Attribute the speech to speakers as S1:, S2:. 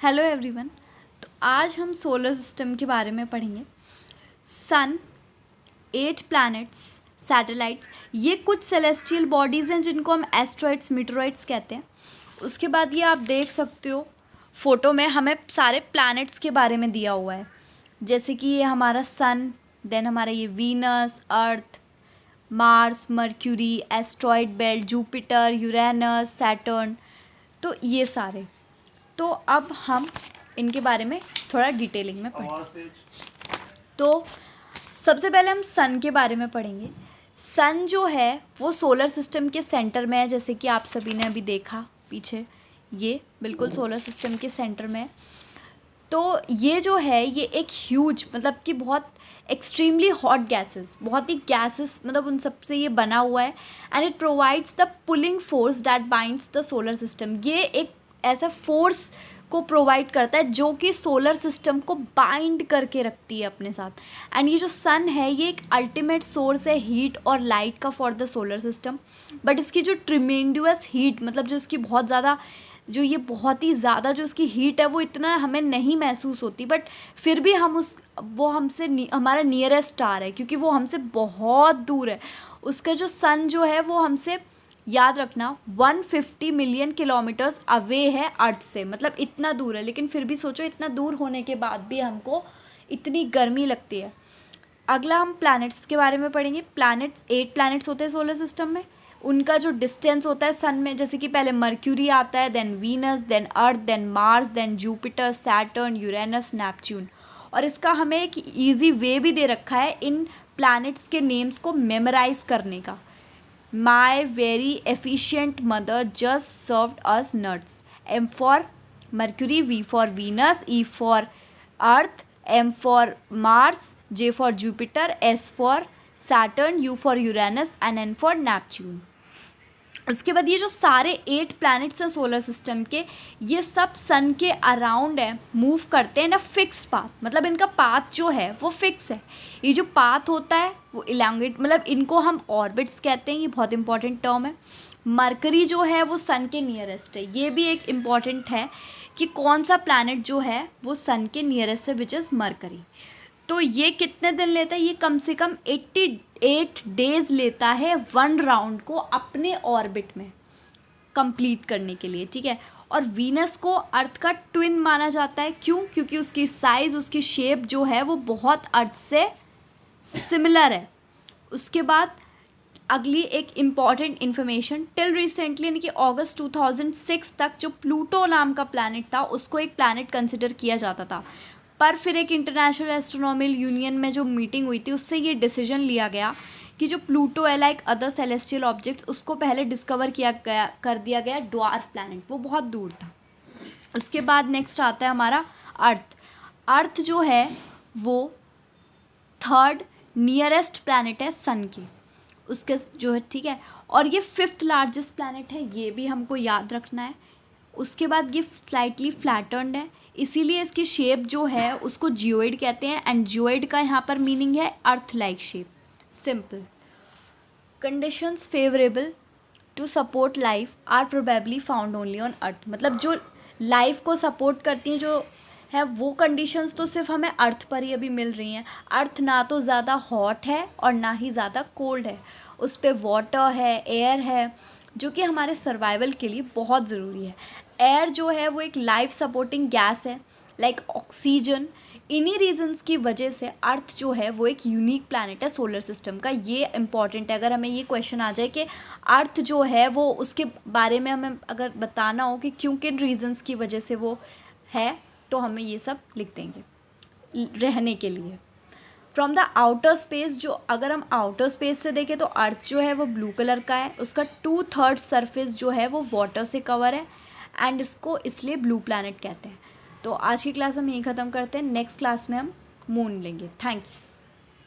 S1: Hello everyone. तो आज हम सोलर सिस्टम के बारे में पढ़ेंगे। सन, 8 प्लैनेट्स, सैटेलाइट्स, ये कुछ सेलेस्टियल बॉडीज़ हैं जिनको हम एस्ट्रॉइड्स, मीटरॉइड्स कहते हैं। उसके बाद ये आप देख सकते हो फ़ोटो में हमें सारे प्लैनेट्स के बारे में दिया हुआ है, जैसे कि ये हमारा सन, देन हमारा ये Venus, Earth, Mars, Mercury, asteroid belt, Jupiter, Uranus, Saturn, तो ये सारे। तो अब हम इनके बारे में थोड़ा डिटेलिंग में पढ़ें। तो सबसे पहले हम सन के बारे में पढ़ेंगे। सन जो है वो सोलर सिस्टम के सेंटर में है, जैसे कि आप सभी ने अभी देखा पीछे, ये बिल्कुल सोलर सिस्टम के सेंटर में है। तो ये जो है ये एक ह्यूज, मतलब कि बहुत एक्सट्रीमली हॉट गैसेस, बहुत ही गैसेस, मतलब उन सब से ये बना हुआ है। And it provides the pulling force that binds the solar system. ये एक ऐसा फोर्स को प्रोवाइड करता है जो कि सोलर सिस्टम को बाइंड करके रखती है अपने साथ। एंड ये जो सन है ये एक अल्टीमेट सोर्स है हीट और लाइट का for the solar system. But इसकी जो ट्रिमेंडुअस हीट, मतलब जो इसकी बहुत ज़्यादा, जो ये बहुत ही ज़्यादा जो इसकी हीट है वो इतना हमें नहीं महसूस होती, बट फिर भी हम वो हमसे हमारा नियरेस्ट स्टार है, क्योंकि वो हमसे बहुत दूर है। उसका जो सन जो है वो हमसे, याद रखना, 150 मिलियन किलोमीटर्स अवे है अर्थ से, मतलब इतना दूर है। लेकिन फिर भी सोचो, इतना दूर होने के बाद भी हमको इतनी गर्मी लगती है। अगला हम प्लैनेट्स के बारे में पढ़ेंगे। प्लैनेट्स, 8 प्लैनेट्स होते हैं सोलर सिस्टम में। उनका जो डिस्टेंस होता है सन में, जैसे कि पहले मर्क्यूरी आता है, then Venus, then Earth, then Mars, then Jupiter, Saturn, Uranus, Neptune. और इसका हमें एक ईजी वे भी दे रखा है इन प्लैनेट्स के नेम्स को मेमोराइज करने का। My very efficient mother just served us nuts. M for Mercury, V for Venus, E for Earth, M for Mars, J for Jupiter, S for Saturn, U for Uranus and N for Neptune. उसके बाद ये जो सारे 8 planets हैं solar system के, ये सब सन के अराउंड है, मूव करते हैं ना फिक्स्ड पाथ, मतलब इनका पाथ जो है वो फिक्स है। ये जो पाथ होता है वो इलांगेट, मतलब इनको हम ऑर्बिट्स कहते हैं, ये बहुत इंपॉर्टेंट टर्म है। मरकरी जो है वो सन के नियरेस्ट है, ये भी एक इम्पॉर्टेंट है कि कौन सा प्लैनेट जो है वो सन के नियरेस्ट है, विच इज़ मरकरी। तो ये कितने दिन लेता है? ये कम से कम 88 डेज लेता है 1 राउंड को अपने ऑर्बिट में कंप्लीट करने के लिए, ठीक है। और वीनस को अर्थ का ट्विन माना जाता है। क्यों? क्योंकि उसकी साइज़, उसकी शेप जो है वो बहुत अर्थ से सिमिलर है। उसके बाद अगली एक इम्पॉर्टेंट इन्फॉर्मेशन, टिल रिसेंटली यानी कि अगस्त 2006 तक जो प्लूटो नाम का प्लैनेट था उसको एक प्लैनेट कंसिडर किया जाता था। पर फिर एक इंटरनेशनल एस्ट्रोनॉमिकल यूनियन में जो मीटिंग हुई थी उससे ये डिसीजन लिया गया कि जो प्लूटो है, लाइक अदर सेलेस्टियल ऑब्जेक्ट्स, उसको पहले डिस्कवर कर दिया गया ड्वार्फ प्लैनेट, वो बहुत दूर था। उसके बाद नेक्स्ट आता है हमारा अर्थ। अर्थ जो है वो 3rd नियरेस्ट प्लैनेट है सन के, उसके जो है, ठीक है। और ये 5th लार्जेस्ट प्लैनेट है, ये भी हमको याद रखना है। उसके बाद ये स्लाइटली फ्लैटर्न्ड है, इसीलिए इसकी शेप जो है उसको जियोइड कहते हैं। एंड जियोइड का यहाँ पर मीनिंग है earth like shape, simple. Conditions favourable to support life are probably found only on earth, मतलब जो लाइफ को सपोर्ट करती हैं जो है वो कंडीशंस तो सिर्फ हमें अर्थ पर ही अभी मिल रही हैं। अर्थ ना तो ज़्यादा हॉट है और ना ही ज़्यादा कोल्ड है, उस पर वाटर है, एयर है, जो कि हमारे सर्वाइवल के लिए बहुत ज़रूरी है। एयर जो है वो एक लाइफ सपोर्टिंग गैस है, लाइक ऑक्सीजन। इन्हीं रीजंस की वजह से अर्थ जो है वो एक यूनिक प्लैनेट है सोलर सिस्टम का। ये इंपॉर्टेंट है, अगर हमें ये क्वेश्चन आ जाए कि अर्थ जो है वो, उसके बारे में हमें अगर बताना हो कि क्यों, किन रीजंस की वजह से वो है, तो हमें ये सब लिख देंगे रहने के लिए। फ्रॉम द आउटर स्पेस, जो अगर हम आउटर स्पेस से देखें तो अर्थ जो है वो ब्लू कलर का है, उसका 2/3 सरफेस जो है वो वाटर से कवर है, एंड इसको इसलिए ब्लू प्लैनेट कहते हैं। तो आज की क्लास हम यहीं ख़त्म करते हैं, नेक्स्ट क्लास में हम मून लेंगे। Thank you.